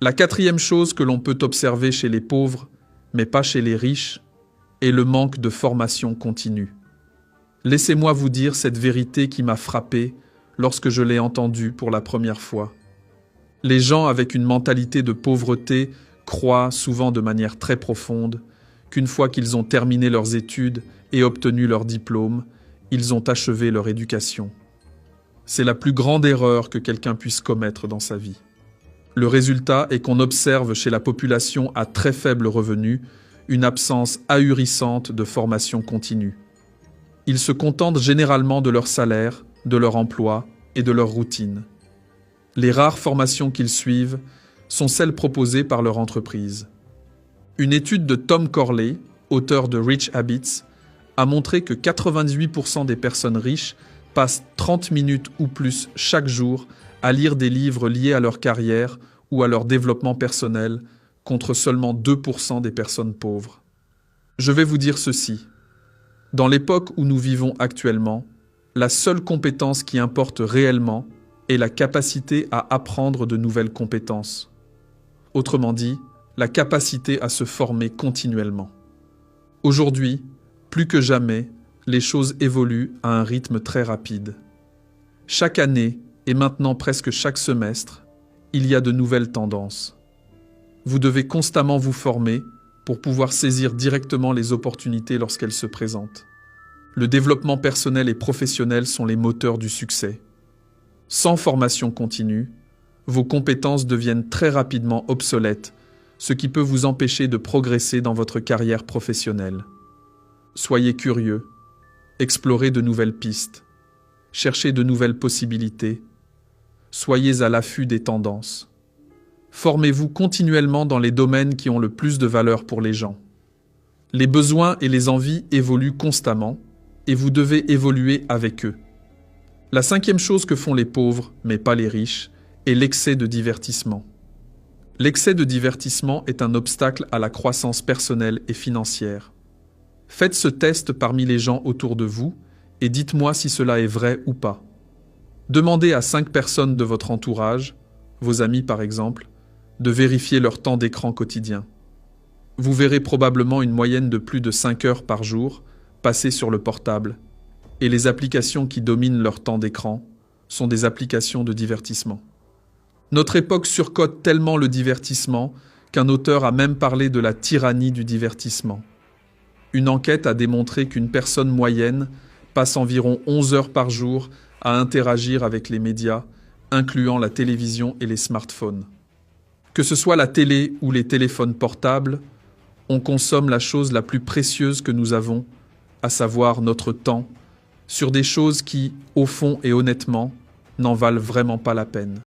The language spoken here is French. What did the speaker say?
La quatrième chose que l'on peut observer chez les pauvres, mais pas chez les riches, est le manque de formation continue. Laissez-moi vous dire cette vérité qui m'a frappé lorsque je l'ai entendue pour la première fois. Les gens avec une mentalité de pauvreté croient, souvent de manière très profonde, qu'une fois qu'ils ont terminé leurs études et obtenu leur diplôme, ils ont achevé leur éducation. C'est la plus grande erreur que quelqu'un puisse commettre dans sa vie. Le résultat est qu'on observe chez la population à très faible revenu une absence ahurissante de formation continue. Ils se contentent généralement de leur salaire, de leur emploi et de leur routine. Les rares formations qu'ils suivent sont celles proposées par leur entreprise. Une étude de Tom Corley, auteur de Rich Habits, a montré que 98% des personnes riches passent 30 minutes ou plus chaque jour à lire des livres liés à leur carrière ou à leur développement personnel, contre seulement 2% des personnes pauvres. Je vais vous dire ceci. Dans l'époque où nous vivons actuellement, la seule compétence qui importe réellement est la capacité à apprendre de nouvelles compétences. Autrement dit, la capacité à se former continuellement. Aujourd'hui, plus que jamais, les choses évoluent à un rythme très rapide. Chaque année, et maintenant presque chaque semestre, il y a de nouvelles tendances. Vous devez constamment vous former pour pouvoir saisir directement les opportunités lorsqu'elles se présentent. Le développement personnel et professionnel sont les moteurs du succès. Sans formation continue, vos compétences deviennent très rapidement obsolètes, ce qui peut vous empêcher de progresser dans votre carrière professionnelle. Soyez curieux, explorez de nouvelles pistes, cherchez de nouvelles possibilités, soyez à l'affût des tendances. Formez-vous continuellement dans les domaines qui ont le plus de valeur pour les gens. Les besoins et les envies évoluent constamment et vous devez évoluer avec eux. La cinquième chose que font les pauvres, mais pas les riches, est l'excès de divertissement. L'excès de divertissement est un obstacle à la croissance personnelle et financière. Faites ce test parmi les gens autour de vous et dites-moi si cela est vrai ou pas. Demandez à 5 personnes de votre entourage, vos amis par exemple, de vérifier leur temps d'écran quotidien. Vous verrez probablement une moyenne de plus de 5 heures par jour passées sur le portable, et les applications qui dominent leur temps d'écran sont des applications de divertissement. Notre époque surcote tellement le divertissement qu'un auteur a même parlé de la tyrannie du divertissement. Une enquête a démontré qu'une personne moyenne passe environ 11 heures par jour à interagir avec les médias, incluant la télévision et les smartphones. Que ce soit la télé ou les téléphones portables, on consomme la chose la plus précieuse que nous avons, à savoir notre temps, sur des choses qui, au fond et honnêtement, n'en valent vraiment pas la peine.